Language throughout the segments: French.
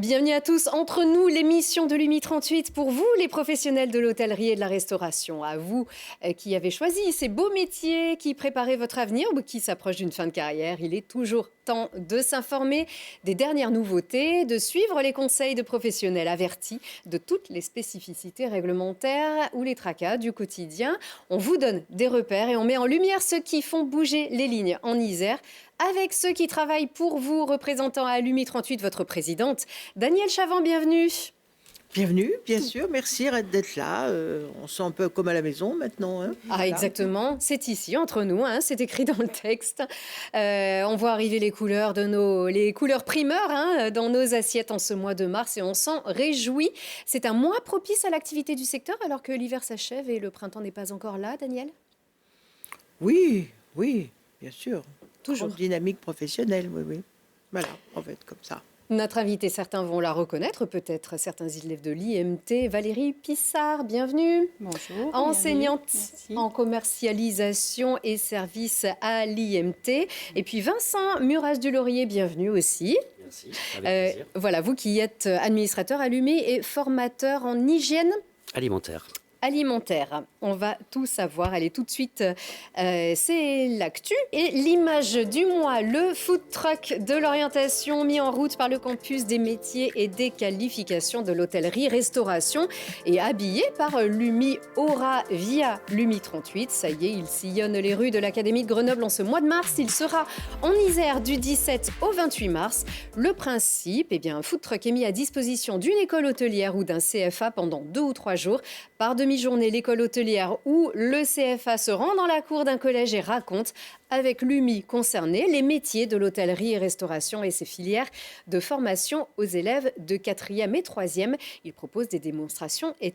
Bienvenue à tous. Entre nous, l'émission de l'UMI 38 pour vous, les professionnels de l'hôtellerie et de la restauration. À vous qui avez choisi ces beaux métiers, qui préparez votre avenir ou qui s'approchent d'une fin de carrière. Il est toujours temps de s'informer des dernières nouveautés, de suivre les conseils de professionnels avertis de toutes les spécificités réglementaires ou les tracas du quotidien. On vous donne des repères et on met en lumière ceux qui font bouger les lignes en Isère. Avec ceux qui travaillent pour vous, représentant à l'UMI 38, votre présidente, Danielle Chavant, bienvenue. Bienvenue, bien sûr, merci d'être là. On se sent un peu comme à la maison maintenant. Hein. Ah, exactement, c'est ici, entre nous, hein, c'est écrit dans le texte. On voit arriver les couleurs, les couleurs primeurs hein, dans nos assiettes en ce mois de mars et on s'en réjouit. C'est un mois propice à l'activité du secteur alors que l'hiver s'achève et le printemps n'est pas encore là, Danielle? Oui, bien sûr. Toujours. Grande dynamique professionnelle, oui. Voilà, on va être comme ça. Notre invitée, certains vont la reconnaître, peut-être certains élèves de l'IMT. Valérie Pissard, bienvenue. Bonjour. Enseignante bienvenue. en commercialisation et services à l'IMT. Et puis Vincent Muras-du-Laurier, bienvenue aussi. Merci, avec plaisir. Voilà, vous qui êtes administrateur à l'UMI et formateur en hygiène Alimentaire. alimentaire. On va tout savoir. Allez, tout de suite, c'est l'actu. Et l'image du mois, le food truck de l'orientation mis en route par le campus des métiers et des qualifications de l'hôtellerie-restauration et habillé par l'UMI Aura via l'UMI 38. Ça y est, il sillonne les rues de l'Académie de Grenoble en ce mois de mars. Il sera en Isère du 17 au 28 mars. Le principe, un food truck est mis à disposition d'une école hôtelière ou d'un CFA pendant 2 ou 3 jours. Par demi-journée, l'école hôtelière ou le CFA se rend dans la cour d'un collège et raconte avec l'UMI concerné les métiers de l'hôtellerie et restauration et ses filières de formation aux élèves de 4e et 3e. Il propose des démonstrations et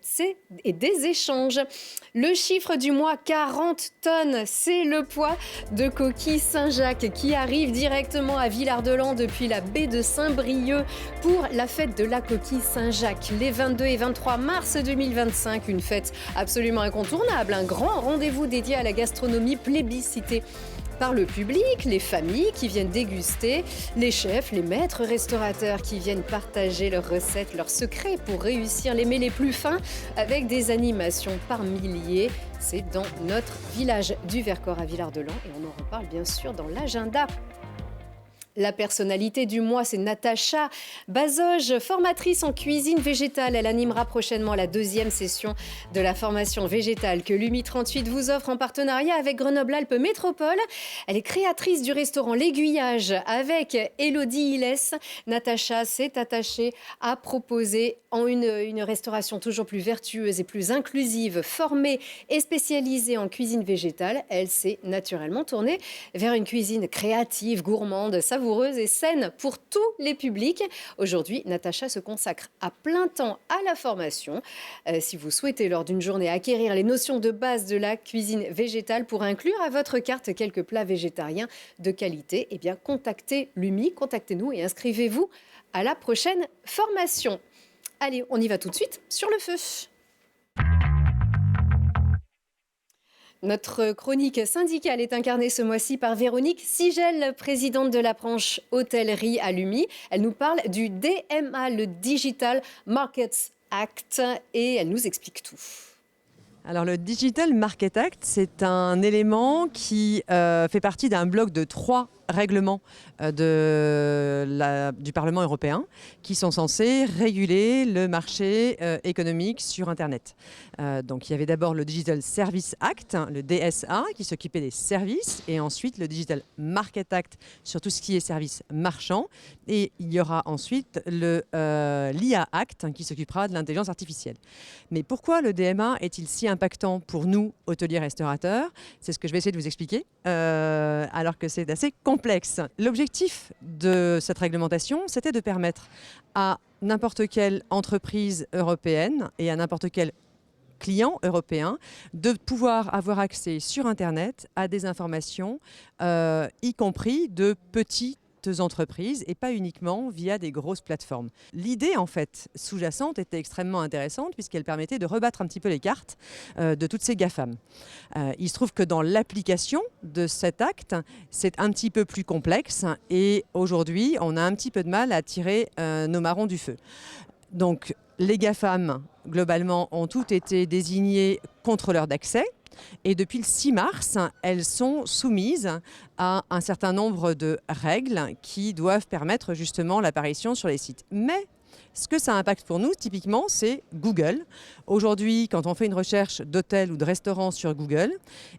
des échanges. Le chiffre du mois, 40 tonnes, c'est le poids de coquilles Saint-Jacques qui arrive directement à Villard-de-Lans depuis la baie de Saint-Brieuc pour la fête de la coquille Saint-Jacques les 22 et 23 mars 2025. Une fête absolument incontournable, un grand rendez-vous dédié à la gastronomie plébiscitée par le public, les familles qui viennent déguster, les chefs, les maîtres restaurateurs qui viennent partager leurs recettes, leurs secrets pour réussir les mets les plus fins avec des animations par milliers. C'est dans notre village du Vercors à Villard-de-Lans et on en reparle bien sûr dans l'agenda. La personnalité du mois, c'est Natacha Bazoge, formatrice en cuisine végétale. Elle animera prochainement la 2e session de la formation végétale que l'UMI 38 vous offre en partenariat avec Grenoble-Alpes Métropole. Elle est créatrice du restaurant L'Aiguillage avec Élodie Hilès. Natacha s'est attachée à proposer une restauration toujours plus vertueuse et plus inclusive, formée et spécialisée en cuisine végétale. Elle s'est naturellement tournée vers une cuisine créative, gourmande, savoureuse et saine pour tous les publics. Aujourd'hui, Natacha se consacre à plein temps à la formation. Si vous souhaitez, lors d'une journée, acquérir les notions de base de la cuisine végétale pour inclure à votre carte quelques plats végétariens de qualité, contactez l'UMI, contactez-nous et inscrivez-vous à la prochaine formation. Allez, on y va tout de suite sur le feu. Notre chronique syndicale est incarnée ce mois-ci par Véronique Sigel, présidente de la branche hôtellerie à l'UMI. Elle nous parle du DMA, le Digital Markets Act, et elle nous explique tout. Alors le Digital Market Act, c'est un élément qui fait partie d'un bloc de 3 règlements du Parlement européen qui sont censés réguler le marché économique sur Internet. Donc il y avait d'abord le Digital Service Act, le DSA, qui s'occupait des services, et ensuite le Digital Market Act sur tout ce qui est services marchands. Et il y aura ensuite l'IA Act qui s'occupera de l'intelligence artificielle. Mais pourquoi le DMA est-il si impactant pour nous, hôteliers restaurateurs? C'est ce que je vais essayer de vous expliquer, alors que c'est assez complexe. L'objectif de cette réglementation, c'était de permettre à n'importe quelle entreprise européenne et à n'importe quel client européen de pouvoir avoir accès sur Internet à des informations, y compris de petits petites entreprises et pas uniquement via des grosses plateformes. L'idée, en fait, sous-jacente était extrêmement intéressante puisqu'elle permettait de rebattre un petit peu les cartes de toutes ces GAFAM. Il se trouve que dans l'application de cet acte, c'est un petit peu plus complexe et aujourd'hui, on a un petit peu de mal à tirer nos marrons du feu. Donc, les GAFAM, globalement, ont toutes été désignées contrôleurs d'accès. Et depuis le 6 mars, elles sont soumises à un certain nombre de règles qui doivent permettre justement l'apparition sur les sites. Mais ce que ça impacte pour nous, typiquement, c'est Google. Aujourd'hui, quand on fait une recherche d'hôtel ou de restaurant sur Google,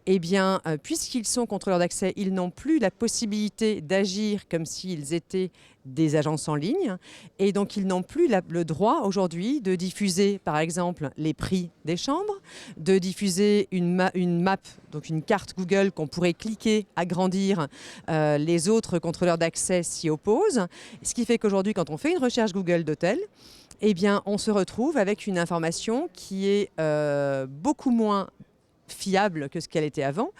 eh bien, puisqu'ils sont contrôleurs d'accès, ils n'ont plus la possibilité d'agir comme s'ils étaient des agences en ligne. Et donc, ils n'ont plus le droit aujourd'hui de diffuser, par exemple, les prix des chambres, de diffuser une map, donc une carte Google qu'on pourrait cliquer, agrandir. Les autres contrôleurs d'accès s'y opposent. Ce qui fait qu'aujourd'hui, quand on fait une recherche Google d'hôtel, eh bien, on se retrouve avec une information qui est beaucoup moins fiable que ce qu'elle était avant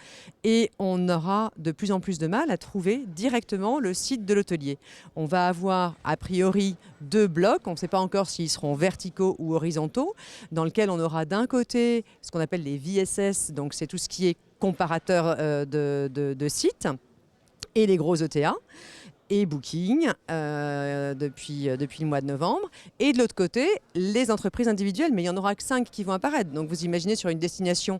et on aura de plus en plus de mal à trouver directement le site de l'hôtelier. On va avoir a priori 2 blocs, on ne sait pas encore s'ils seront verticaux ou horizontaux, dans lequel on aura d'un côté ce qu'on appelle les VSS, donc c'est tout ce qui est comparateur de sites, et les gros OTA. Et Booking depuis le mois de novembre. Et de l'autre côté, les entreprises individuelles. Mais il n'y en aura que 5 qui vont apparaître. Donc vous imaginez sur une destination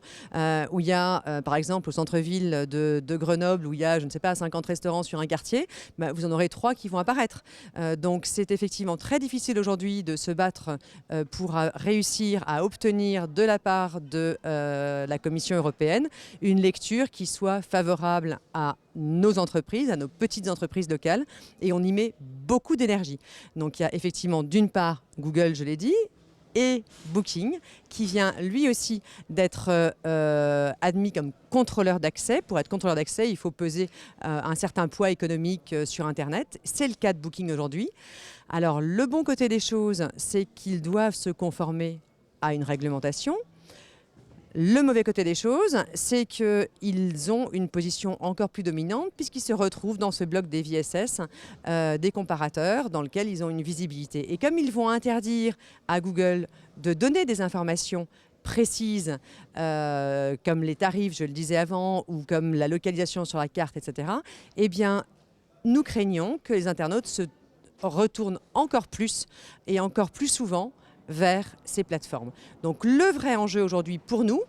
où il y a, par exemple, au centre-ville de Grenoble, où il y a, je ne sais pas, 50 restaurants sur un quartier, bah, vous en aurez 3 qui vont apparaître. Donc c'est effectivement très difficile aujourd'hui de se battre pour réussir à obtenir de la part de la Commission européenne une lecture qui soit favorable à nos entreprises, à nos petites entreprises locales, et on y met beaucoup d'énergie. Donc il y a effectivement d'une part Google, je l'ai dit, et Booking, qui vient lui aussi d'être admis comme contrôleur d'accès. Pour être contrôleur d'accès, il faut peser un certain poids économique sur Internet. C'est le cas de Booking aujourd'hui. Alors le bon côté des choses, c'est qu'ils doivent se conformer à une réglementation. Le mauvais côté des choses, c'est qu'ils ont une position encore plus dominante puisqu'ils se retrouvent dans ce bloc des VSS, des comparateurs, dans lequel ils ont une visibilité. Et comme ils vont interdire à Google de donner des informations précises, comme les tarifs, je le disais avant, ou comme la localisation sur la carte, etc., eh bien, nous craignons que les internautes se retournent encore plus et encore plus souvent vers ces plateformes. Donc le vrai enjeu aujourd'hui pour nous,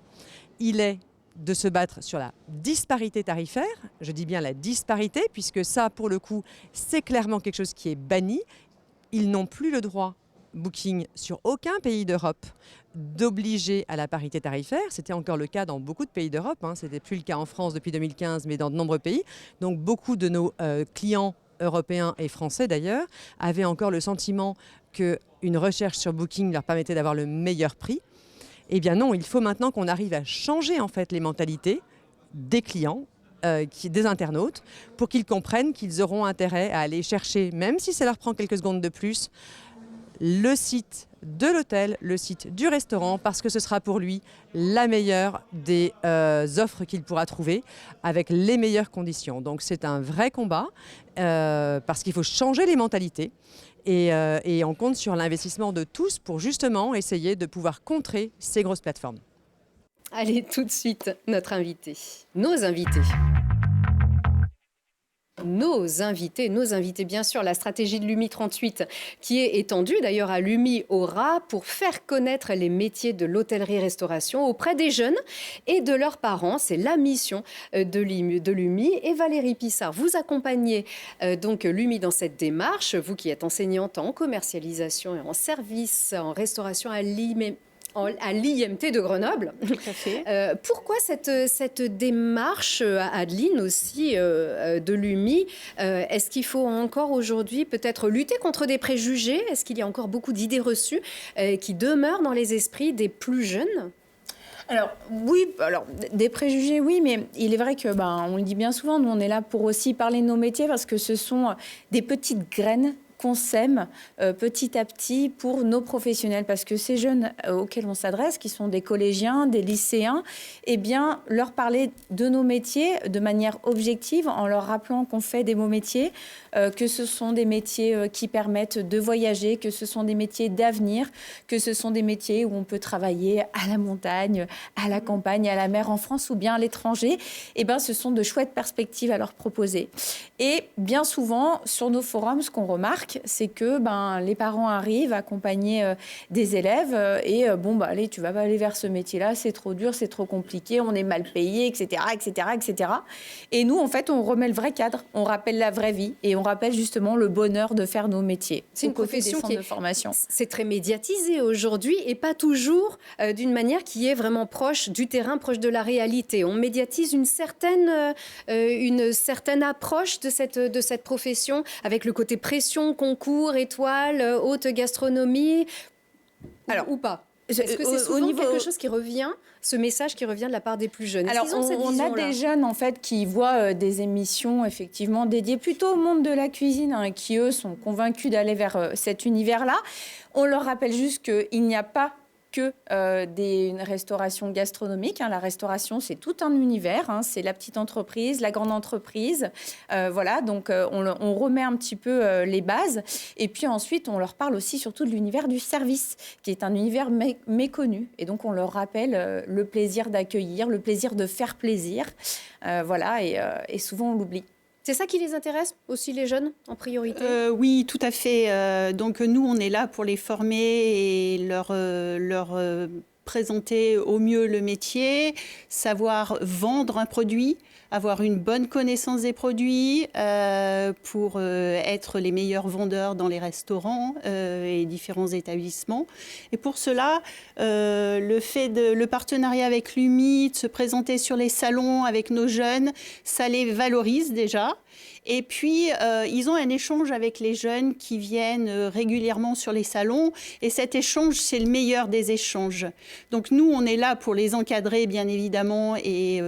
il est de se battre sur la disparité tarifaire. Je dis bien la disparité, puisque ça, pour le coup, c'est clairement quelque chose qui est banni. Ils n'ont plus le droit, Booking, sur aucun pays d'Europe, d'obliger à la parité tarifaire. C'était encore le cas dans beaucoup de pays d'Europe. Ce n'était plus le cas en France depuis 2015, mais dans de nombreux pays. Donc beaucoup de nos clients européens et français d'ailleurs, avaient encore le sentiment qu'une recherche sur Booking leur permettait d'avoir le meilleur prix. Eh bien non, il faut maintenant qu'on arrive à changer en fait les mentalités des clients, des internautes, pour qu'ils comprennent qu'ils auront intérêt à aller chercher, même si ça leur prend quelques secondes de plus, le site de l'hôtel, le site du restaurant, parce que ce sera pour lui la meilleure des offres qu'il pourra trouver avec les meilleures conditions. Donc c'est un vrai combat parce qu'il faut changer les mentalités et on compte sur l'investissement de tous pour justement essayer de pouvoir contrer ces grosses plateformes. Allez, tout de suite, notre invité, nos invités. Nos invités, bien sûr, la stratégie de l'UMI 38 qui est étendue d'ailleurs à l'UMI Aura pour faire connaître les métiers de l'hôtellerie-restauration auprès des jeunes et de leurs parents. C'est la mission de l'UMI. Et Valérie Pissard, vous accompagnez donc l'UMI dans cette démarche, vous qui êtes enseignante en commercialisation et en service, en restauration à l'IMT de Grenoble. Tout à fait. Pourquoi cette démarche, Adeline aussi, de l'UMI est-ce qu'il faut encore aujourd'hui peut-être lutter contre des préjugés? Est-ce qu'il y a encore beaucoup d'idées reçues qui demeurent dans les esprits des plus jeunes? Alors oui, des préjugés oui, mais il est vrai que on le dit bien souvent, nous on est là pour aussi parler de nos métiers parce que ce sont des petites graines qu'on sème petit à petit pour nos professionnels. Parce que ces jeunes auxquels on s'adresse, qui sont des collégiens, des lycéens, eh bien, leur parler de nos métiers de manière objective, en leur rappelant qu'on fait des beaux métiers, que ce sont des métiers qui permettent de voyager, que ce sont des métiers d'avenir, que ce sont des métiers où on peut travailler à la montagne, à la campagne, à la mer en France ou bien à l'étranger. Eh bien, ce sont de chouettes perspectives à leur proposer. Et bien souvent, sur nos forums, ce qu'on remarque, c'est que les parents arrivent accompagnés des élèves allez, tu vas pas aller vers ce métier-là, c'est trop dur, c'est trop compliqué, on est mal payé, etc., etc., etc. Et nous, en fait, on remet le vrai cadre, on rappelle la vraie vie et on rappelle justement le bonheur de faire nos métiers. C'est une profession qui de formation. C'est très médiatisé aujourd'hui et pas toujours d'une manière qui est vraiment proche du terrain, proche de la réalité. On médiatise une certaine approche de cette profession avec le côté pression, concours, étoiles, haute gastronomie. Alors, ou pas? Est-ce que c'est souvent quelque chose qui revient, ce message qui revient de la part des plus jeunes? Alors, on a des jeunes en fait qui voient des émissions effectivement dédiées plutôt au monde de la cuisine, qui eux sont convaincus d'aller vers cet univers-là. On leur rappelle juste qu'il n'y a pas que une restauration gastronomique. La restauration, c'est tout un univers. C'est la petite entreprise, la grande entreprise. Voilà, donc on remet un petit peu les bases. Et puis ensuite, on leur parle aussi surtout de l'univers du service, qui est un univers méconnu. Et donc, on leur rappelle le plaisir d'accueillir, le plaisir de faire plaisir. Voilà, et souvent, on l'oublie. C'est ça qui les intéresse aussi, les jeunes, en priorité? Oui, tout à fait. Donc nous, on est là pour les former et leur présenter au mieux le métier, savoir vendre un produit, avoir une bonne connaissance des produits pour être les meilleurs vendeurs dans les restaurants et différents établissements. Et pour cela, le partenariat avec l'UMI, de se présenter sur les salons avec nos jeunes, ça les valorise déjà. Et puis, ils ont un échange avec les jeunes qui viennent régulièrement sur les salons. Et cet échange, c'est le meilleur des échanges. Donc, nous, on est là pour les encadrer, bien évidemment, et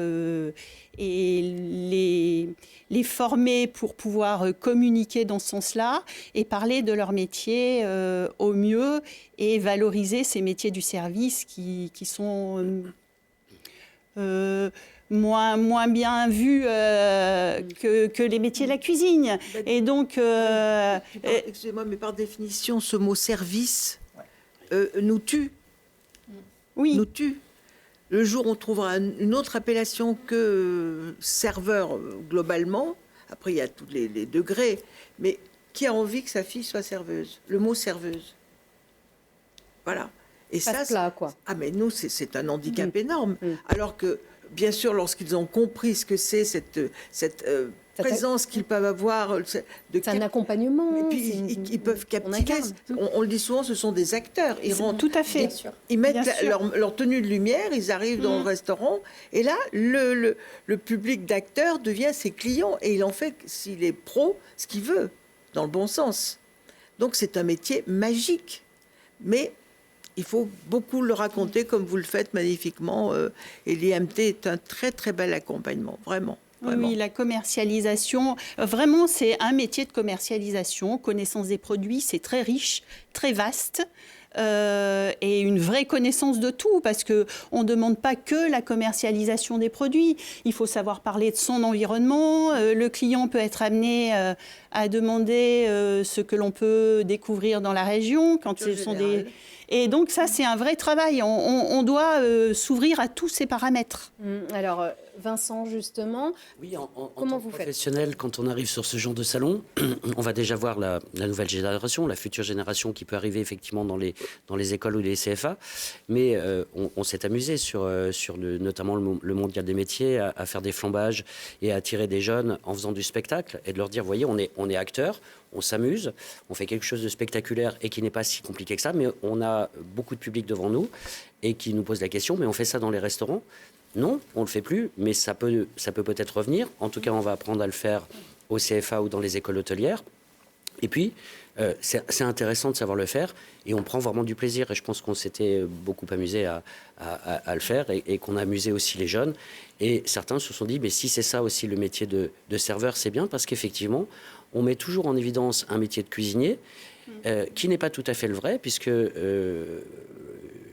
les former pour pouvoir communiquer dans ce sens-là et parler de leur métier au mieux et valoriser ces métiers du service qui sont... moins bien vus que les métiers de la cuisine. Et donc... Excusez-moi, mais par définition, ce mot « service » nous tue. Oui. Nous tue. Le jour où on trouvera une autre appellation que serveur globalement, après il y a tous les degrés, mais qui a envie que sa fille soit serveuse? Le mot serveuse. Voilà. Et ça, plat, quoi. Ah, mais nous, c'est un handicap énorme. Alors que, bien sûr, lorsqu'ils ont compris ce que c'est, cette présence qu'ils peuvent avoir... C'est un accompagnement. Et puis, ils peuvent captiver. On le dit souvent, ce sont des acteurs. Ils rentrent, tout à fait. Ils mettent leur tenue de lumière, ils arrivent dans le restaurant, et là, le public d'acteurs devient ses clients. Et il en fait, s'il est pro, ce qu'il veut, dans le bon sens. Donc, c'est un métier magique. Mais... il faut beaucoup le raconter comme vous le faites magnifiquement. Et l'IMT est un très, très bel accompagnement, vraiment. Oui, la commercialisation, vraiment, c'est un métier de commercialisation. Connaissance des produits, c'est très riche, très vaste. Et une vraie connaissance de tout, parce qu'on ne demande pas que la commercialisation des produits. Il faut savoir parler de son environnement. Le client peut être amené à demander ce que l'on peut découvrir dans la région quand ce sont des... Et donc ça, c'est un vrai travail. On doit s'ouvrir à tous ces paramètres. Alors, Vincent, justement, oui, comment tant vous que faites? professionnel, quand on arrive sur ce genre de salon, on va déjà voir la nouvelle génération, la future génération qui peut arriver effectivement dans les écoles ou les CFA. Mais on s'est amusé sur notamment le mondial des métiers à faire des flambages et à attirer des jeunes en faisant du spectacle et de leur dire, voyez, on est acteurs. On s'amuse, on fait quelque chose de spectaculaire et qui n'est pas si compliqué que ça, mais on a beaucoup de public devant nous et qui nous pose la question, mais on fait ça dans les restaurants? Non, on ne le fait plus, mais ça peut peut-être revenir. En tout cas, on va apprendre à le faire au CFA ou dans les écoles hôtelières. Et puis, c'est intéressant de savoir le faire et on prend vraiment du plaisir. Et je pense qu'on s'était beaucoup amusé à le faire et qu'on a amusé aussi les jeunes. Et certains se sont dit, mais si c'est ça aussi le métier de serveur, c'est bien parce qu'effectivement, on met toujours en évidence un métier de cuisinier qui n'est pas tout à fait le vrai, puisque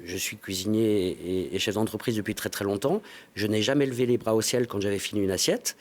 je suis cuisinier et chef d'entreprise depuis très très longtemps. Je n'ai jamais levé les bras au ciel quand j'avais fini une assiette.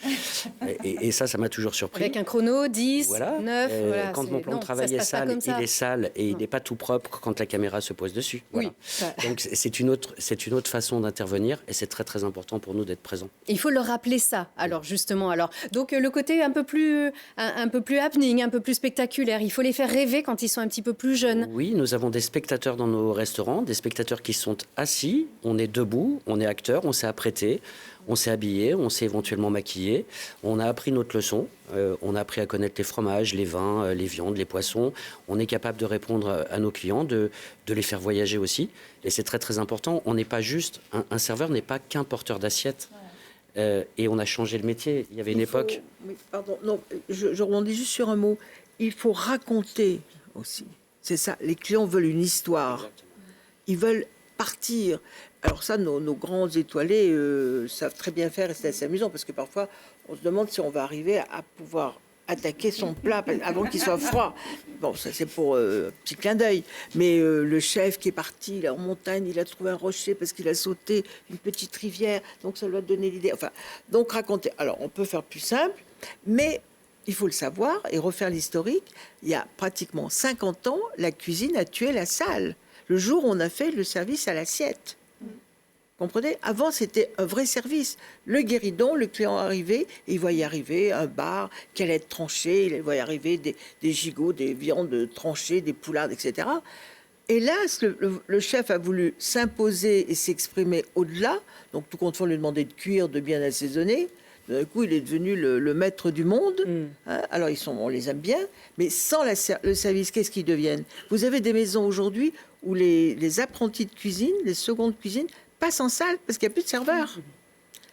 Et ça m'a toujours surpris. Avec un chrono, 10, Voilà. 9, voilà. Quand mon plan de travail est sale, il est sale et il n'est pas tout propre quand la caméra se pose dessus. Voilà. Oui. Donc c'est une autre façon d'intervenir et c'est très très important pour nous d'être présents. Il faut leur rappeler ça, alors justement. Donc le côté un peu plus happening, un peu plus spectaculaire, il faut les faire rêver quand ils sont un petit peu plus jeunes. Oui, nous avons des spectateurs dans nos restaurants, des spectateurs qui sont assis, on est debout, on est acteur, on s'est apprêté, on s'est habillé, on s'est éventuellement maquillé, on a appris notre leçon, on a appris à connaître les fromages, les vins, les viandes, les poissons. On est capable de répondre à nos clients, de les faire voyager aussi. Et c'est très très important, on n'est pas juste, un serveur n'est pas qu'un porteur d'assiette. Et on a changé le métier, il y avait une époque... Oui, pardon, non, je rebondis juste sur un mot. Il faut raconter aussi. C'est ça, les clients veulent une histoire. Exactement. Ils veulent partir. Alors ça, nos grands étoilés savent très bien faire et c'est assez amusant parce que parfois, on se demande si on va arriver à pouvoir attaquer son plat avant qu'il soit froid. Bon, ça c'est pour petit clin d'œil. Mais le chef qui est parti là, en montagne, il a trouvé un rocher parce qu'il a sauté une petite rivière, donc ça lui a donné l'idée. Enfin, donc raconter. Alors, on peut faire plus simple, mais il faut le savoir et refaire l'historique. Il y a pratiquement 50 ans, la cuisine a tué la salle. Le jour où on a fait le service à l'assiette. Comprenez? Avant, c'était un vrai service. Le guéridon, le client arrivait, il voyait arriver un bar qui allait être tranché, il voyait arriver des gigots, des viandes tranchées, des poulardes, etc. Et là, le chef a voulu s'imposer et s'exprimer au-delà. Donc, tout compte fait, on lui demandait de cuire, de bien assaisonner. D'un coup, il est devenu le maître du monde. Hein, alors, on les aime bien, mais sans le service, qu'est-ce qu'ils deviennent? Vous avez des maisons aujourd'hui où les apprentis de cuisine, les secondes cuisines, passent en salle parce qu'il n'y a plus de serveurs.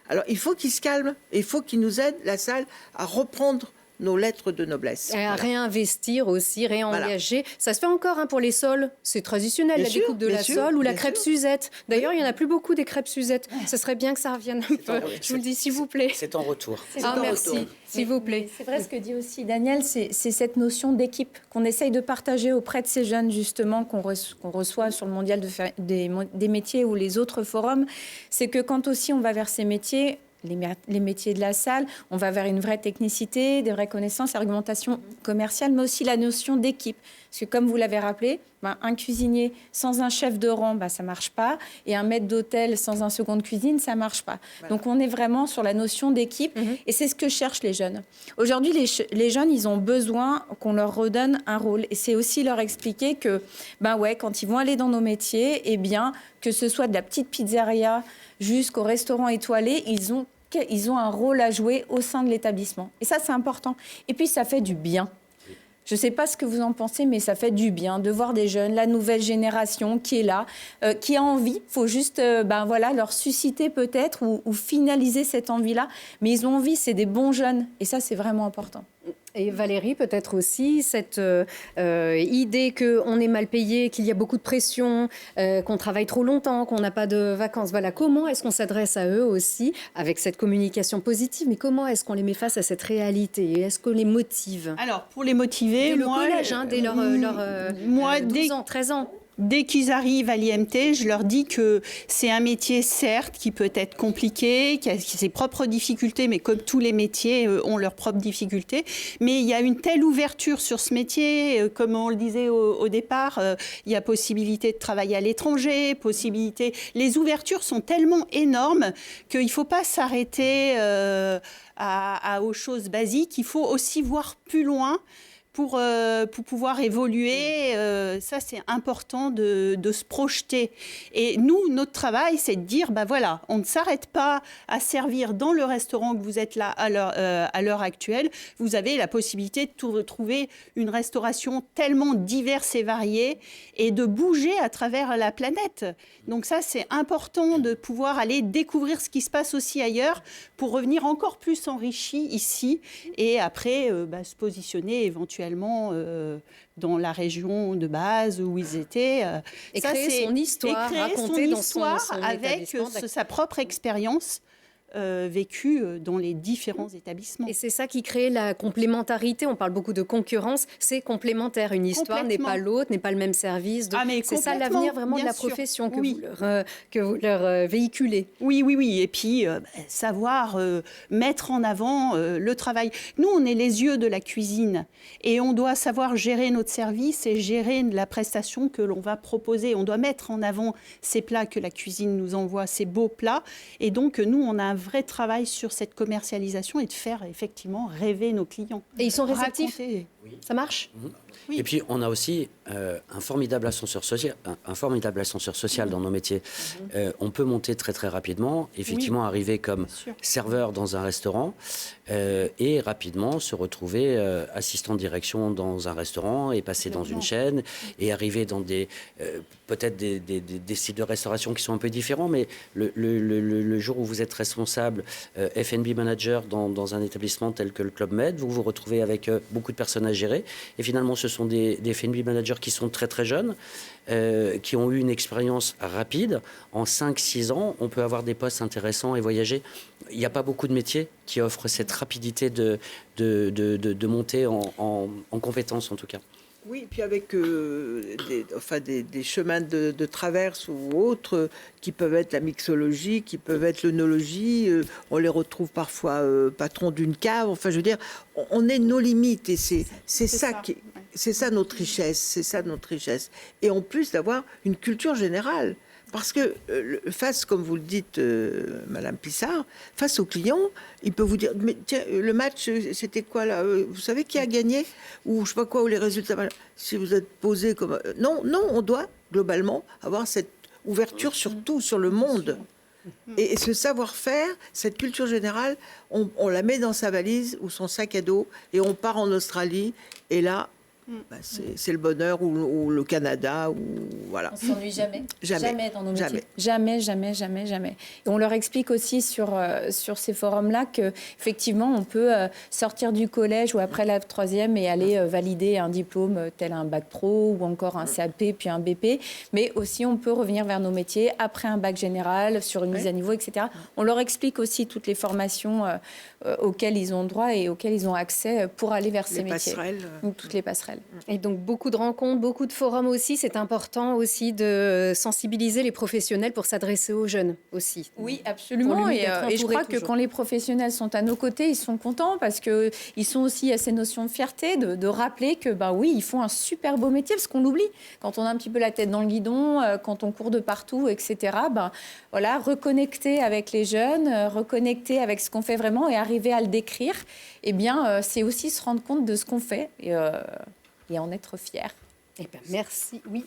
Alors, il faut qu'ils se calment. Il faut qu'ils nous aident, la salle, à reprendre nos lettres de noblesse. Et à réinvestir aussi, réengager. Voilà. Ça se fait encore pour les sols. C'est traditionnel, bien la découpe de la sole ou la crêpe Suzette. D'ailleurs, il n'y en a plus beaucoup des crêpes Suzette. Ça serait bien que ça revienne un peu. Je vous le dis, s'il vous plaît. C'est en retour. Merci, s'il vous plaît. C'est vrai ce que dit aussi Daniel, c'est cette notion d'équipe qu'on essaye de partager auprès de ces jeunes, justement, qu'on reçoit sur le mondial des métiers ou les autres forums. C'est que quand aussi on va vers ces métiers, les métiers de la salle, on va vers une vraie technicité, des vraies connaissances, argumentation commerciale, mais aussi la notion d'équipe. Parce que comme vous l'avez rappelé, un cuisinier sans un chef de rang, ça ne marche pas. Et un maître d'hôtel sans un second de cuisine, ça ne marche pas. Voilà. Donc on est vraiment sur la notion d'équipe. Et c'est ce que cherchent les jeunes. Aujourd'hui, les jeunes, ils ont besoin qu'on leur redonne un rôle. Et c'est aussi leur expliquer que, quand ils vont aller dans nos métiers, que ce soit de la petite pizzeria jusqu'au restaurant étoilé, ils ont un rôle à jouer au sein de l'établissement. Et ça, c'est important. Et puis, ça fait du bien. Je ne sais pas ce que vous en pensez, mais ça fait du bien de voir des jeunes, la nouvelle génération qui est là, qui a envie. Il faut juste leur susciter peut-être ou finaliser cette envie-là. Mais ils ont envie, c'est des bons jeunes. Et ça, c'est vraiment important. Et Valérie, peut-être aussi, cette idée qu'on est mal payé, qu'il y a beaucoup de pression, qu'on travaille trop longtemps, qu'on n'a pas de vacances. Voilà, comment est-ce qu'on s'adresse à eux aussi avec cette communication positive? Mais comment est-ce qu'on les met face à cette réalité? Est-ce qu'on les motive? Alors, pour les motiver, dès le collège, dès leur 12 ans, 13 ans. Dès qu'ils arrivent à l'IMT, je leur dis que c'est un métier, certes, qui peut être compliqué, qui a ses propres difficultés, mais comme tous les métiers ont leurs propres difficultés. Mais il y a une telle ouverture sur ce métier, comme on le disait au départ, il y a possibilité de travailler à l'étranger, Les ouvertures sont tellement énormes qu'il ne faut pas s'arrêter aux choses basiques. Il faut aussi voir plus loin. Pour pouvoir évoluer, ça c'est important de se projeter. Et nous, notre travail, c'est de dire, on ne s'arrête pas à servir dans le restaurant que vous êtes là à l'heure actuelle. Vous avez la possibilité de trouver une restauration tellement diverse et variée et de bouger à travers la planète. Donc ça, c'est important de pouvoir aller découvrir ce qui se passe aussi ailleurs pour revenir encore plus enrichi ici et après se positionner éventuellement dans la région de base où ils étaient. Et créer son histoire, raconter dans son avec sa propre expérience vécu dans les différents établissements. Et c'est ça qui crée la complémentarité. On parle beaucoup de concurrence, c'est complémentaire. Une histoire n'est pas l'autre, n'est pas le même service. Donc, c'est ça l'avenir vraiment de la profession que vous leur véhiculez. Oui, oui, oui. Et puis, savoir mettre en avant le travail. Nous, on est les yeux de la cuisine et on doit savoir gérer notre service et gérer la prestation que l'on va proposer. On doit mettre en avant ces plats que la cuisine nous envoie, ces beaux plats. Et donc, nous, on a un vrai travail sur cette commercialisation et de faire effectivement rêver nos clients. Et ils sont réceptifs. Oui. Ça marche. Oui. Et puis, on a aussi un formidable ascenseur social dans nos métiers. On peut monter très, très rapidement, effectivement arriver comme serveur dans un restaurant et rapidement se retrouver assistant de direction dans un restaurant et passer dans une chaîne et arriver dans peut-être des styles de restauration qui sont un peu différents, mais le jour où vous êtes responsable F&B manager dans un établissement tel que le Club Med, vous vous retrouvez avec beaucoup de personnes à gérer. Et finalement, ce sont des F&B managers qui sont très très jeunes, qui ont eu une expérience rapide. En 5-6 ans, on peut avoir des postes intéressants et voyager. Il n'y a pas beaucoup de métiers qui offrent cette rapidité de monter en compétences, en tout cas. Oui, puis avec des chemins de traverse ou autres qui peuvent être la mixologie, qui peuvent être l'œnologie. On les retrouve parfois patrons d'une cave. Enfin, je veux dire, on est nos limites et c'est ça notre richesse. C'est ça notre richesse. Et en plus d'avoir une culture générale. Parce que face, comme vous le dites, Madame Pissard, face aux clients, il peut vous dire, mais tiens, le match, c'était quoi là? Vous savez qui a gagné? Ou je sais pas quoi, ou les résultats? Si vous êtes posé comme... Non, on doit globalement avoir cette ouverture sur tout, sur le monde. Et ce savoir-faire, cette culture générale, on la met dans sa valise ou son sac à dos et on part en Australie. Et là... c'est le bonheur ou le Canada ou voilà. On s'ennuie jamais. Jamais Dans nos métiers. Jamais. Et on leur explique aussi sur ces forums-là qu'effectivement, on peut sortir du collège ou après la troisième et aller valider un diplôme tel un bac pro ou encore un CAP puis un BP. Mais aussi, on peut revenir vers nos métiers après un bac général sur une mise à niveau, etc. On leur explique aussi toutes les formations auxquelles ils ont droit et auxquelles ils ont accès pour aller vers ces métiers. Toutes les passerelles. Et donc beaucoup de rencontres, beaucoup de forums aussi. C'est important aussi de sensibiliser les professionnels pour s'adresser aux jeunes aussi. Oui, absolument. Et je crois que quand les professionnels sont à nos côtés, ils sont contents parce qu'ils sont aussi à ces notions de fierté, de rappeler que oui, ils font un super beau métier parce qu'on l'oublie. Quand on a un petit peu la tête dans le guidon, quand on court de partout, etc. Voilà, reconnecter avec les jeunes, reconnecter avec ce qu'on fait vraiment et arriver à le décrire. Eh bien, c'est aussi se rendre compte de ce qu'on fait. Et en être fier. Eh bien, merci. Oui.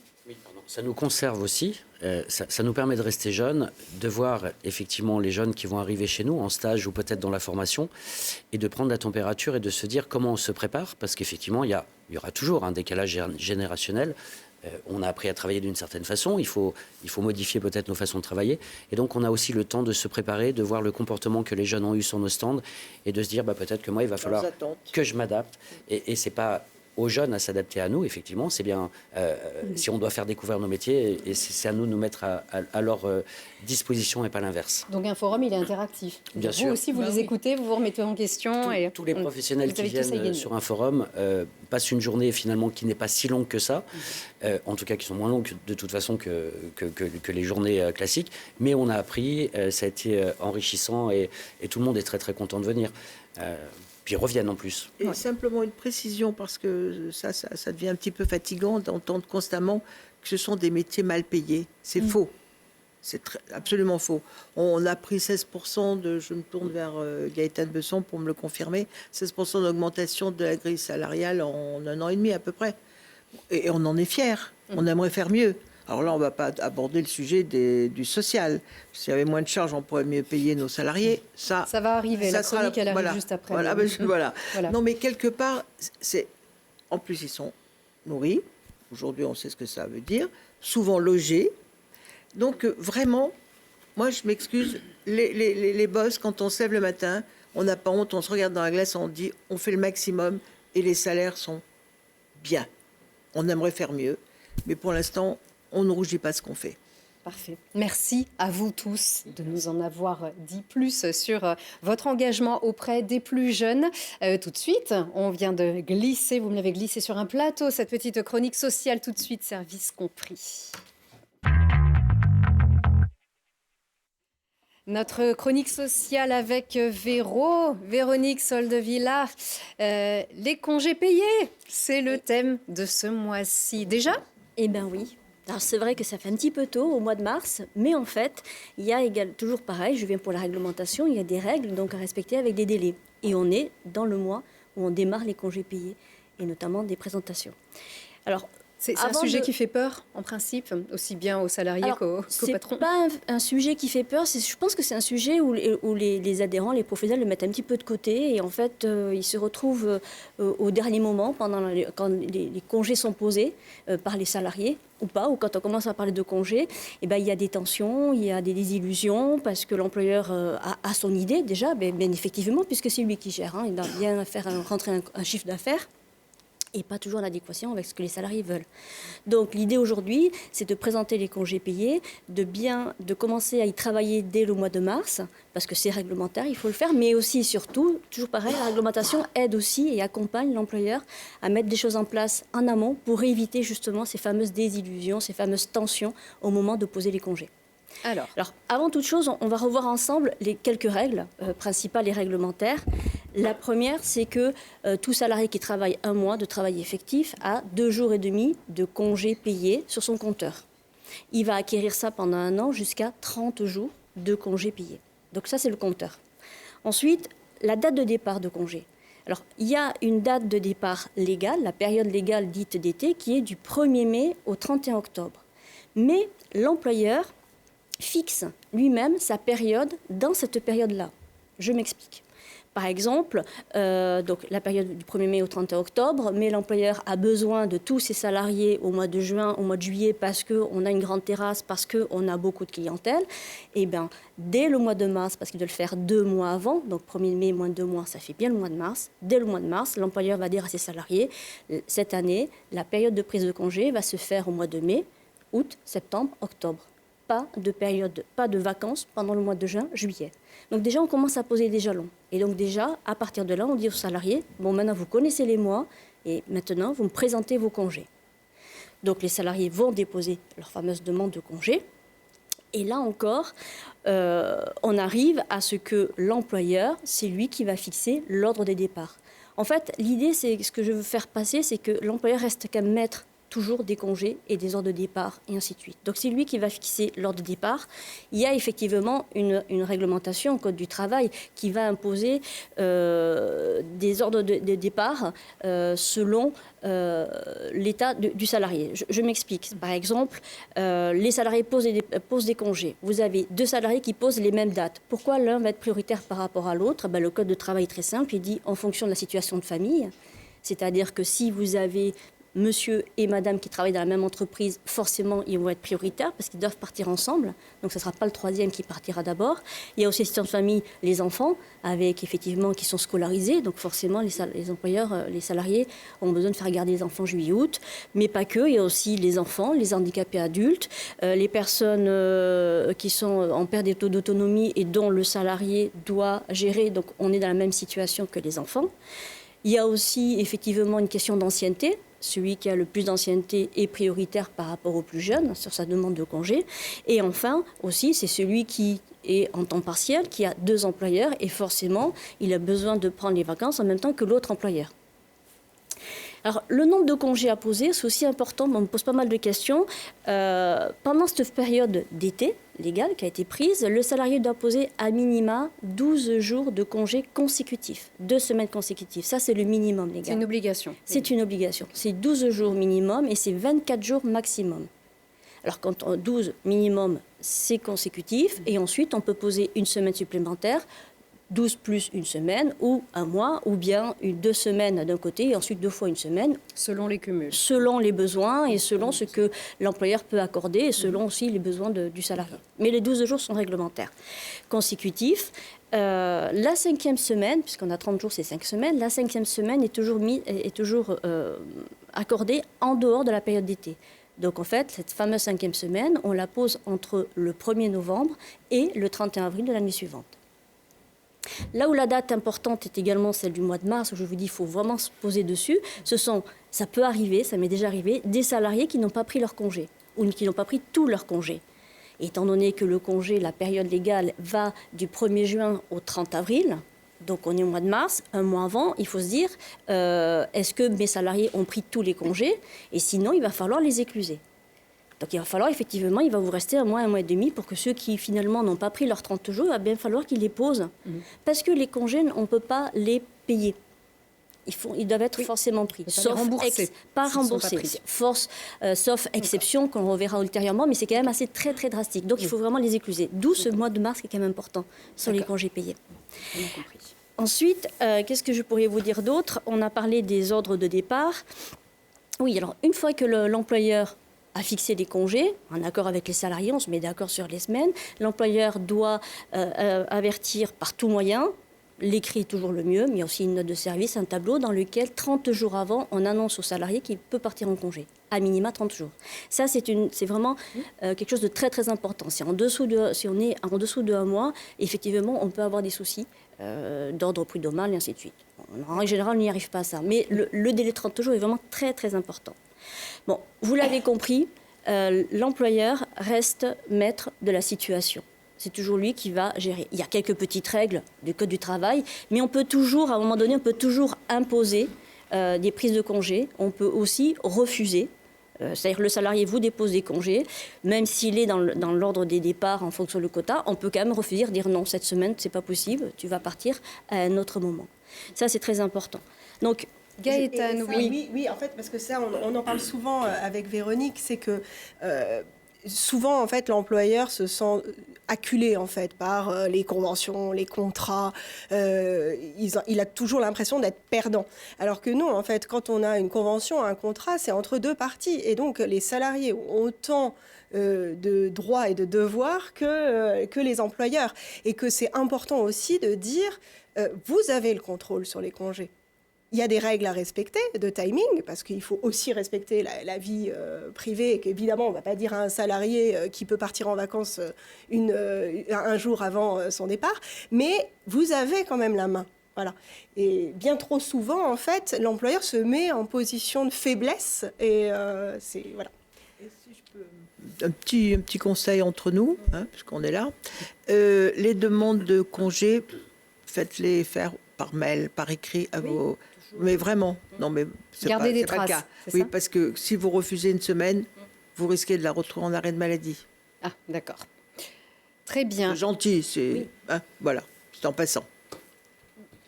Ça nous conserve aussi, ça nous permet de rester jeunes, de voir effectivement les jeunes qui vont arriver chez nous en stage ou peut-être dans la formation et de prendre la température et de se dire comment on se prépare parce qu'effectivement il y aura toujours un décalage générationnel. On a appris à travailler d'une certaine façon, il faut modifier peut-être nos façons de travailler et donc on a aussi le temps de se préparer, de voir le comportement que les jeunes ont eu sur nos stands et de se dire peut-être que moi il va falloir que je m'adapte et c'est pas aux jeunes à s'adapter à nous, effectivement, c'est bien si on doit faire découvrir nos métiers, et c'est à nous de nous mettre à leur disposition et pas l'inverse. Donc un forum, il est interactif. Bien sûr. Vous aussi, vous les écoutez, vous vous remettez en question. Tous les professionnels qui viennent sur un forum passent une journée finalement qui n'est pas si longue que ça, en tout cas qui sont moins longues de toute façon que les journées classiques, mais on a appris, ça a été enrichissant et tout le monde est très très content de venir. Puis ils reviennent en plus. Et simplement une précision, parce que ça devient un petit peu fatigant d'entendre constamment que ce sont des métiers mal payés. C'est faux. C'est absolument faux. On a pris 16% je me tourne vers Gaëtan Besson pour me le confirmer, 16% d'augmentation de la grille salariale en 1 an et demi à peu près. Et on en est fiers. On aimerait faire mieux. Alors là, on ne va pas aborder le sujet du social. S'il y avait moins de charges, on pourrait mieux payer nos salariés. Ça va arriver. La chronique, elle arrive juste après. Voilà. Non, mais quelque part, en plus, ils sont nourris. Aujourd'hui, on sait ce que ça veut dire. Souvent logés. Donc, vraiment, moi, je m'excuse. Les boss, quand on se lève le matin, on n'a pas honte. On se regarde dans la glace, on dit, on fait le maximum. Et les salaires sont bien. On aimerait faire mieux. Mais pour l'instant, on ne rougit pas ce qu'on fait. Parfait. Merci à vous tous de nous en avoir dit plus sur votre engagement auprès des plus jeunes. Tout de suite, on vient de glisser, vous me l'avez glissé sur un plateau, cette petite chronique sociale, tout de suite, service compris. Notre chronique sociale avec Véronique Soldevilla. Les congés payés, c'est le thème de ce mois-ci. Déjà ? Eh bien oui. Alors c'est vrai que ça fait un petit peu tôt au mois de mars, mais en fait, il y a toujours pareil, je viens pour la réglementation, il y a des règles donc à respecter avec des délais. Et on est dans le mois où on démarre les congés payés, et notamment des présentations. Alors, c'est un sujet qui fait peur, en principe, aussi bien aux salariés qu'aux patrons. C'est pas un sujet qui fait peur. Je pense que c'est un sujet où les adhérents, les professionnels le mettent un petit peu de côté. Et en fait, ils se retrouvent au dernier moment, quand les congés sont posés par les salariés ou pas, ou quand on commence à parler de congés, il y a des tensions, il y a des désillusions, parce que l'employeur a son idée déjà, bien effectivement, puisque c'est lui qui gère. Il doit bien rentrer un chiffre d'affaires. Et pas toujours en adéquation avec ce que les salariés veulent. Donc l'idée aujourd'hui, c'est de présenter les congés payés, de commencer à y travailler dès le mois de mars, parce que c'est réglementaire, il faut le faire, mais aussi et surtout, toujours pareil, la réglementation aide aussi et accompagne l'employeur à mettre des choses en place en amont pour éviter justement ces fameuses désillusions, ces fameuses tensions au moment de poser les congés. Alors, avant toute chose, on va revoir ensemble les quelques règles principales et réglementaires. La première, c'est que tout salarié qui travaille un mois de travail effectif a 2 jours et demi de congés payés sur son compteur. Il va acquérir ça pendant un an jusqu'à 30 jours de congés payés. Donc ça, c'est le compteur. Ensuite, la date de départ de congé. Alors, il y a une date de départ légale, la période légale dite d'été, qui est du 1er mai au 31 octobre. Mais l'employeur fixe lui-même sa période dans cette période-là. Je m'explique. Par exemple, donc la période du 1er mai au 31 octobre, mais l'employeur a besoin de tous ses salariés au mois de juin, au mois de juillet, parce qu'on a une grande terrasse, parce qu'on a beaucoup de clientèle. Et bien, dès le mois de mars, parce qu'il doit le faire 2 mois avant, donc 1er mai moins 2 mois, ça fait bien le mois de mars. Dès le mois de mars, l'employeur va dire à ses salariés, cette année, la période de prise de congé va se faire au mois de mai, août, septembre, octobre. Pas de vacances pendant le mois de juin, juillet. Donc déjà, on commence à poser des jalons. Et donc déjà, à partir de là, on dit aux salariés, bon, maintenant, vous connaissez les mois, et maintenant, vous me présentez vos congés. Donc les salariés vont déposer leur fameuse demande de congé. Et là encore, on arrive à ce que l'employeur, c'est lui qui va fixer l'ordre des départs. En fait, l'idée, c'est ce que je veux faire passer, c'est que l'employeur reste quand même maître toujours des congés et des ordres de départ, et ainsi de suite. Donc c'est lui qui va fixer l'ordre de départ. Il y a effectivement une réglementation au Code du travail qui va imposer des ordres de départ selon l'état du salarié. Je m'explique. Par exemple, les salariés posent des congés. Vous avez 2 salariés qui posent les mêmes dates. Pourquoi l'un va être prioritaire par rapport à l'autre ? Le Code de travail est très simple. Il dit en fonction de la situation de famille. C'est-à-dire que si vous avez monsieur et madame qui travaillent dans la même entreprise, forcément, ils vont être prioritaires parce qu'ils doivent partir ensemble. Donc, ce ne sera pas le 3e qui partira d'abord. Il y a aussi les situations de famille, les enfants, qui sont scolarisés. Donc, forcément, les employeurs, les salariés ont besoin de faire garder les enfants juillet-août. Mais pas que. Il y a aussi les enfants, les handicapés adultes, les personnes qui sont en perte d'autonomie et dont le salarié doit gérer. Donc, on est dans la même situation que les enfants. Il y a aussi, effectivement, une question d'ancienneté. Celui qui a le plus d'ancienneté est prioritaire par rapport aux plus jeunes sur sa demande de congé. Et enfin, aussi, c'est celui qui est en temps partiel, qui a 2 employeurs et forcément, il a besoin de prendre les vacances en même temps que l'autre employeur. Alors, le nombre de congés à poser, c'est aussi important. On me pose pas mal de questions. Pendant cette période d'été légale qui a été prise, le salarié doit poser à minima 12 jours de congés consécutifs, 2 semaines consécutives. Ça, c'est le minimum légal. C'est une obligation. C'est une obligation. C'est 12 jours minimum et c'est 24 jours maximum. Alors, quand 12 minimum, c'est consécutif. Et ensuite, on peut poser une semaine supplémentaire, 12 plus une semaine, ou un mois, ou bien 2 semaines d'un côté, et ensuite 2 fois une semaine. Selon les cumuls. Selon les besoins et selon ce que l'employeur peut accorder, et selon aussi les besoins du salarié. Mais les 12 jours sont réglementaires. Consécutifs, la 5e semaine, puisqu'on a 30 jours, c'est 5 semaines, la 5e semaine est toujours accordée en dehors de la période d'été. Donc en fait, cette fameuse 5e semaine, on la pose entre le 1er novembre et le 31 avril de l'année suivante. Là où la date importante est également celle du mois de mars, où je vous dis qu'il faut vraiment se poser dessus, ça peut arriver, ça m'est déjà arrivé, des salariés qui n'ont pas pris leur congé ou qui n'ont pas pris tout leur congé. Étant donné que le congé, la période légale, va du 1er juin au 30 avril, donc on est au mois de mars, un mois avant, il faut se dire, est-ce que mes salariés ont pris tous les congés? Et sinon, il va falloir les écluser. Donc il va falloir effectivement, il va vous rester un mois et demi pour que ceux qui finalement n'ont pas pris leurs 30 jours, il va bien falloir qu'ils les posent. Parce que les congés, on ne peut pas les payer. Ils doivent être forcément pris. Sauf remboursés. Pas remboursés. Sauf exception qu'on reverra ultérieurement, mais c'est quand même assez très très drastique. Donc il faut vraiment les écluser. D'où ce mois de mars qui est quand même important sur les congés payés. Bien compris. Ensuite, qu'est-ce que je pourrais vous dire d'autre? On a parlé des ordres de départ. Oui, alors une fois que l'employeur a fixé les congés, en accord avec les salariés, on se met d'accord sur les semaines, l'employeur doit avertir par tout moyen. L'écrit est toujours le mieux, mais il y a aussi une note de service, un tableau dans lequel 30 jours avant, on annonce au salarié qu'il peut partir en congé, à minima 30 jours. Ça, c'est vraiment quelque chose de très très important. Si on est en dessous de 1 mois, effectivement, on peut avoir des soucis d'ordre prud'homal et ainsi de suite. En général, on n'y arrive pas à ça, mais le délai de 30 jours est vraiment très très important. Bon, vous l'avez compris, l'employeur reste maître de la situation. C'est toujours lui qui va gérer. Il y a quelques petites règles du Code du travail, mais on peut toujours, à un moment donné, on peut toujours imposer des prises de congés. On peut aussi refuser. C'est-à-dire que le salarié vous dépose des congés, même s'il est dans l'ordre des départs en fonction du quota, on peut quand même refuser, dire non, cette semaine, c'est pas possible, tu vas partir à un autre moment. Ça, c'est très important. Donc, Gaëtane, oui, en fait, parce que ça, on en parle souvent avec Véronique, c'est que souvent, en fait, l'employeur se sent acculé, en fait, par les conventions, les contrats. Il a toujours l'impression d'être perdant. Alors que non, en fait, quand on a une convention, un contrat, c'est entre deux parties. Et donc, les salariés ont autant de droits et de devoirs que les employeurs. Et que c'est important aussi de dire, vous avez le contrôle sur les congés. Il y a des règles à respecter de timing, parce qu'il faut aussi respecter la vie privée, et qu'évidemment, on ne va pas dire à un salarié qui peut partir en vacances un jour avant son départ, mais vous avez quand même la main. Voilà. Et bien trop souvent, en fait, l'employeur se met en position de faiblesse, et c'est... Voilà. Et si je peux... Un petit conseil entre nous, puisqu'on est là. Les demandes de congés, faites-les faire par mail, par écrit à vos... Mais vraiment, non, mais gardez des traces. traces. Oui, parce que si vous refusez une semaine, vous risquez de la retrouver en arrêt de maladie. Ah, d'accord. Très bien. C'est gentil, c'est voilà, c'est en passant.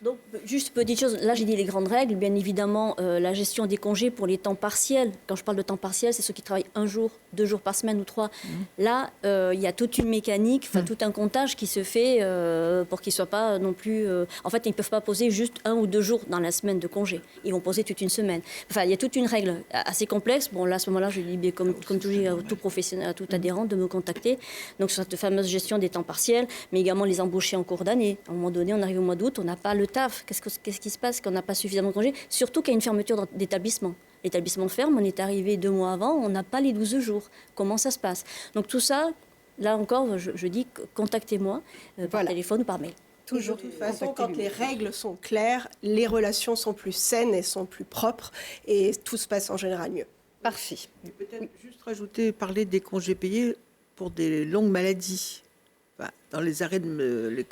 Donc, juste petite chose, là j'ai dit les grandes règles, bien évidemment la gestion des congés pour les temps partiels. Quand je parle de temps partiel, c'est ceux qui travaillent 1 jour, 2 jours par semaine ou 3. Là, il y a toute une mécanique, tout un comptage qui se fait pour qu'ils ne soient pas non plus... En fait, ils ne peuvent pas poser juste 1 ou 2 jours dans la semaine de congé. Ils vont poser toute une semaine. Enfin, il y a toute une règle assez complexe. Bon, là, à ce moment-là, je dis, comme toujours, à tout professionnel, à tout adhérent, de me contacter. Donc, sur cette fameuse gestion des temps partiels, mais également les embauchés en cours d'année. À un moment donné, on arrive au mois d'août, on n'a pas le taf. Qu'est-ce qui se passe quand on n'a pas suffisamment de congés? Surtout qu'il y a une fermeture d'établissement. L'établissement ferme, on est arrivé 2 mois avant, on n'a pas les 12 jours. Comment ça se passe? Donc tout ça, là encore, je dis contactez-moi par téléphone ou par mail. Toujours. De toute façon, quand les règles sont claires, les relations sont plus saines et sont plus propres, et tout se passe en général mieux. Parfait. Et peut-être juste rajouter, parler des congés payés pour des longues maladies. Enfin, dans les arrêts de...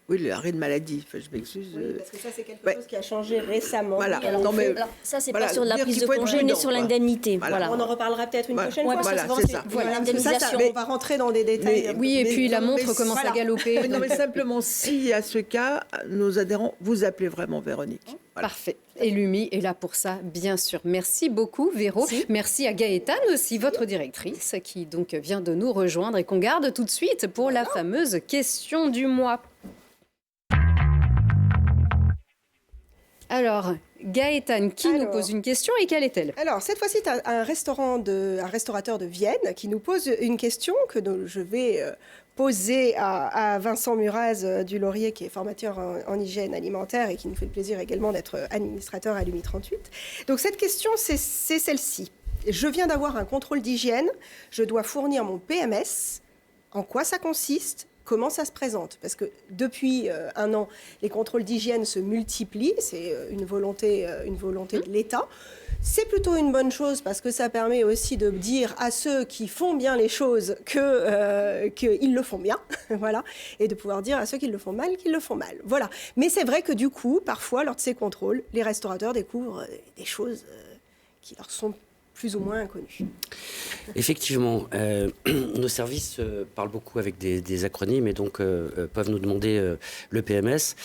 Oui, l'arrêt de maladie. Enfin, je m'excuse. Oui, parce que ça, c'est quelque chose qui a changé récemment. Voilà. Oui, alors, ça, c'est pas sur la prise de congé, mais sur l'indemnité. Voilà. On en reparlera peut-être une prochaine fois. Voilà, c'est ça. L'indemnisation. On va rentrer dans des détails. Oui, et puis la montre commence à galoper. Non, mais simplement, si à ce cas, nos adhérents, vous appelez vraiment Véronique. Voilà. Parfait. Et l'UMI est là pour ça, bien sûr. Merci beaucoup, Véro. Merci à Gaëtane aussi, votre directrice, qui donc vient de nous rejoindre et qu'on garde tout de suite pour la fameuse question du mois. Alors, Gaëtane, qui nous pose une question et quelle est-elle? Alors, cette fois-ci, tu as un restaurateur de Vienne qui nous pose une question que je vais poser à Vincent Muraz du Laurier, qui est formateur en hygiène alimentaire et qui nous fait le plaisir également d'être administrateur à l'UMI 38. Donc, cette question, c'est celle-ci. je viens d'avoir un contrôle d'hygiène, je dois fournir mon PMS, en quoi ça consiste ? Comment ça se présente ? Parce que depuis 1 an, les contrôles d'hygiène se multiplient, c'est une volonté de l'État. C'est plutôt une bonne chose parce que ça permet aussi de dire à ceux qui font bien les choses qu'ils le font bien, voilà, et de pouvoir dire à ceux qui le font mal qu'ils le font mal. Voilà. Mais c'est vrai que du coup, parfois, lors de ces contrôles, les restaurateurs découvrent des choses qui leur sont plus ou moins inconnues. Effectivement, nos services parlent beaucoup avec des acronymes et donc peuvent nous demander le PMS.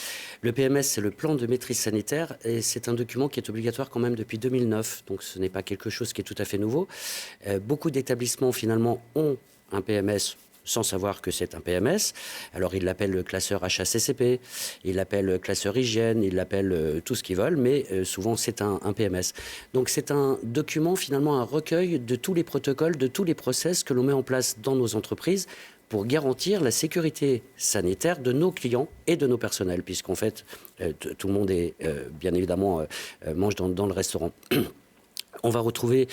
Le PMS, c'est le plan de maîtrise sanitaire et c'est un document qui est obligatoire quand même depuis 2009. Donc ce n'est pas quelque chose qui est tout à fait nouveau. Beaucoup d'établissements finalement ont un PMS sans savoir que c'est un PMS. Alors, ils l'appellent le classeur HACCP, ils l'appellent classeur hygiène, ils l'appellent tout ce qu'ils veulent, mais souvent, c'est un PMS. Donc, c'est un document, finalement, un recueil de tous les protocoles, de tous les process que l'on met en place dans nos entreprises pour garantir la sécurité sanitaire de nos clients et de nos personnels, puisqu'en fait, tout le monde est, bien évidemment, mange dans le restaurant. On va retrouver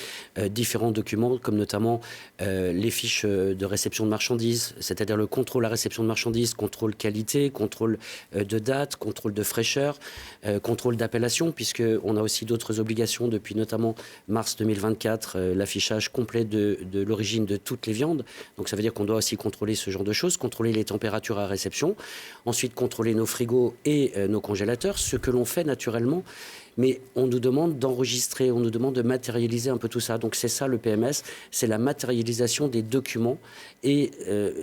différents documents, comme notamment les fiches de réception de marchandises, c'est-à-dire le contrôle à réception de marchandises, contrôle qualité, contrôle de date, contrôle de fraîcheur, contrôle d'appellation, puisqu'on a aussi d'autres obligations depuis notamment mars 2024, l'affichage complet de l'origine de toutes les viandes. Donc ça veut dire qu'on doit aussi contrôler ce genre de choses, contrôler les températures à réception, ensuite contrôler nos frigos et nos congélateurs, ce que l'on fait naturellement. Mais on nous demande d'enregistrer, on nous demande de matérialiser un peu tout ça. Donc c'est ça le PMS, c'est la matérialisation des documents. Et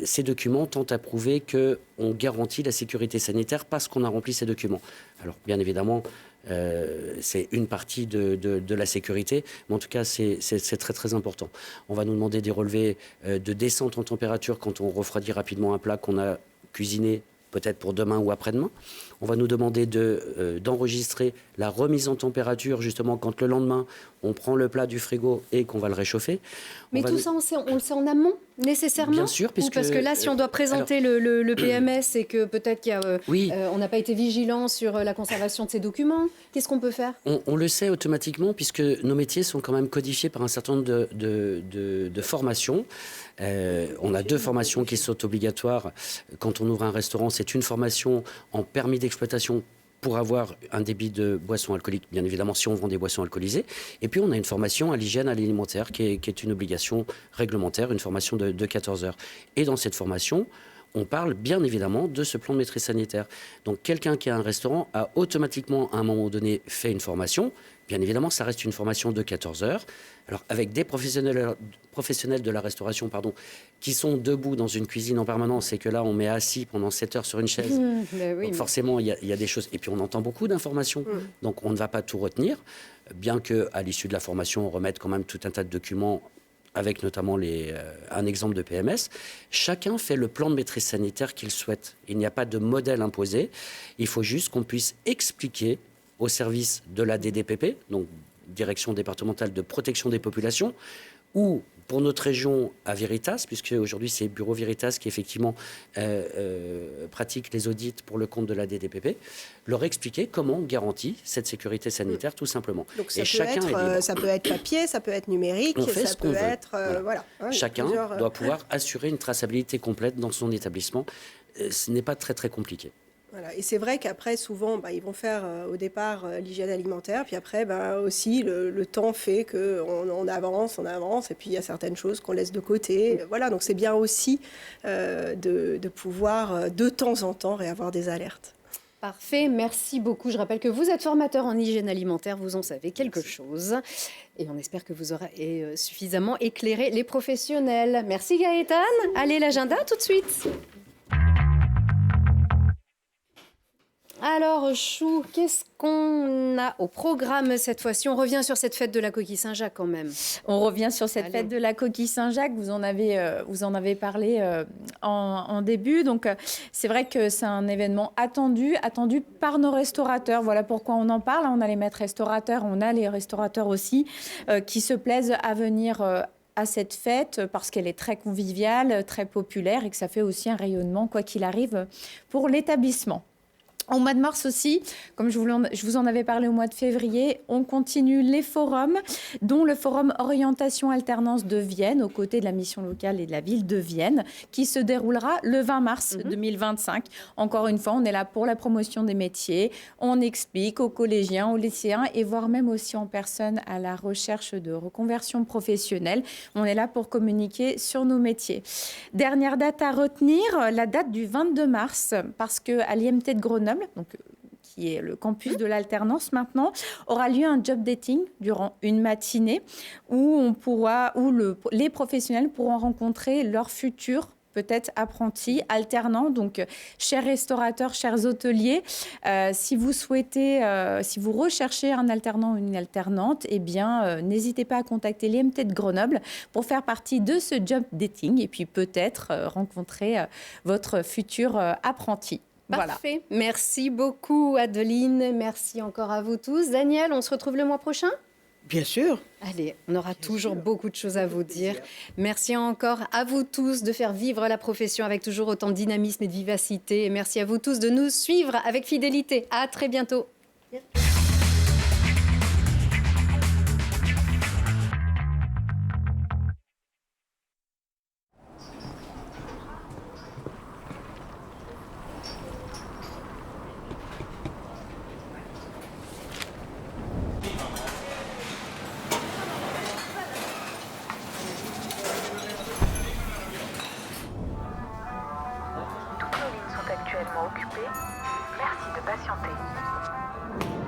ces documents tentent à prouver qu'on garantit la sécurité sanitaire parce qu'on a rempli ces documents. Alors bien évidemment, c'est une partie de la sécurité, mais en tout cas c'est très très important. On va nous demander des relevés de descente en température quand on refroidit rapidement un plat qu'on a cuisiné peut-être pour demain ou après-demain. On va nous demander d'enregistrer la remise en température, justement, quand le lendemain, on prend le plat du frigo et qu'on va le réchauffer. Mais tout ça, on le sait en amont, nécessairement ? Bien sûr, puisque... Parce que là, si on doit présenter le PMS et que peut-être qu'on n'a pas été vigilant sur la conservation de ces documents, qu'est-ce qu'on peut faire ? On le sait automatiquement, puisque nos métiers sont quand même codifiés par un certain nombre de formations. On a 2 formations qui sont obligatoires quand on ouvre un restaurant. C'est une formation en permis d'exploitation pour avoir un débit de boissons alcooliques, bien évidemment, si on vend des boissons alcoolisées. Et puis, on a une formation à l'hygiène alimentaire qui est une obligation réglementaire, une formation de 14 heures. Et dans cette formation, on parle bien évidemment de ce plan de maîtrise sanitaire. Donc, quelqu'un qui a un restaurant a automatiquement, à un moment donné, fait une formation. Bien évidemment, ça reste une formation de 14 heures. Alors, avec des professionnels de la restauration, qui sont debout dans une cuisine en permanence et que là, on met assis pendant 7 heures sur une chaise. Donc, forcément, il y a des choses. Et puis, on entend beaucoup d'informations. Donc, on ne va pas tout retenir, bien qu'à l'issue de la formation, on remette quand même tout un tas de documents avec notamment un exemple de PMS. Chacun fait le plan de maîtrise sanitaire qu'il souhaite. Il n'y a pas de modèle imposé. Il faut juste qu'on puisse expliquer au service de la DDPP, donc Direction départementale de protection des populations, ou pour notre région à Veritas, puisque aujourd'hui c'est Bureau Veritas qui effectivement pratique les audits pour le compte de la DDPP, leur expliquer comment on garantit cette sécurité sanitaire tout simplement. Donc ça peut être papier, ça peut être numérique, on fait ça ce qu'on peut veut. être chacun doit pouvoir assurer une traçabilité complète dans son établissement. Ce n'est pas très très compliqué. Voilà. Et c'est vrai qu'après, souvent, ils vont faire au départ l'hygiène alimentaire, puis après, aussi, le temps fait qu'on avance, et puis il y a certaines choses qu'on laisse de côté. Voilà, donc c'est bien aussi de pouvoir, de temps en temps, réavoir des alertes. Parfait, merci beaucoup. Je rappelle que vous êtes formateur en hygiène alimentaire, vous en savez quelque chose. Et on espère que vous aurez suffisamment éclairé les professionnels. Merci Gaëtane. Allez, l'agenda tout de suite. Alors, Chou, qu'est-ce qu'on a au programme cette fois-ci ? On revient sur cette fête de la Coquille Saint-Jacques quand même. On revient sur cette fête de la Coquille Saint-Jacques. Vous en avez parlé en début. Donc, c'est vrai que c'est un événement attendu par nos restaurateurs. Voilà pourquoi on en parle. On a les maîtres restaurateurs, on a les restaurateurs aussi qui se plaisent à venir à cette fête parce qu'elle est très conviviale, très populaire et que ça fait aussi un rayonnement, quoi qu'il arrive, pour l'établissement. Au mois de mars aussi, comme je vous en avais parlé au mois de février, on continue les forums, dont le forum Orientation Alternance de Vienne, aux côtés de la mission locale et de la ville de Vienne, qui se déroulera le 20 mars 2025. Encore une fois, on est là pour la promotion des métiers. On explique aux collégiens, aux lycéens et voire même aussi en personne à la recherche de reconversion professionnelle. On est là pour communiquer sur nos métiers. Dernière date à retenir, la date du 22 mars, parce qu'à l'IMT de Grenoble, donc, qui est le campus de l'alternance maintenant, aura lieu un job dating durant une matinée où les professionnels pourront rencontrer leurs futurs peut-être apprentis, alternants. Donc, chers restaurateurs, chers hôteliers, si vous recherchez un alternant ou une alternante, eh bien, n'hésitez pas à contacter l'IMT de Grenoble pour faire partie de ce job dating et puis peut-être rencontrer votre futur apprenti. Parfait. Voilà. Merci beaucoup, Adeline. Merci encore à vous tous. Daniel, on se retrouve le mois prochain ? Bien sûr. Allez, on aura toujours beaucoup de choses à vous dire. Merci encore à vous tous de faire vivre la profession avec toujours autant de dynamisme et de vivacité. Et merci à vous tous de nous suivre avec fidélité. À très bientôt. Actuellement occupé. Merci de patienter.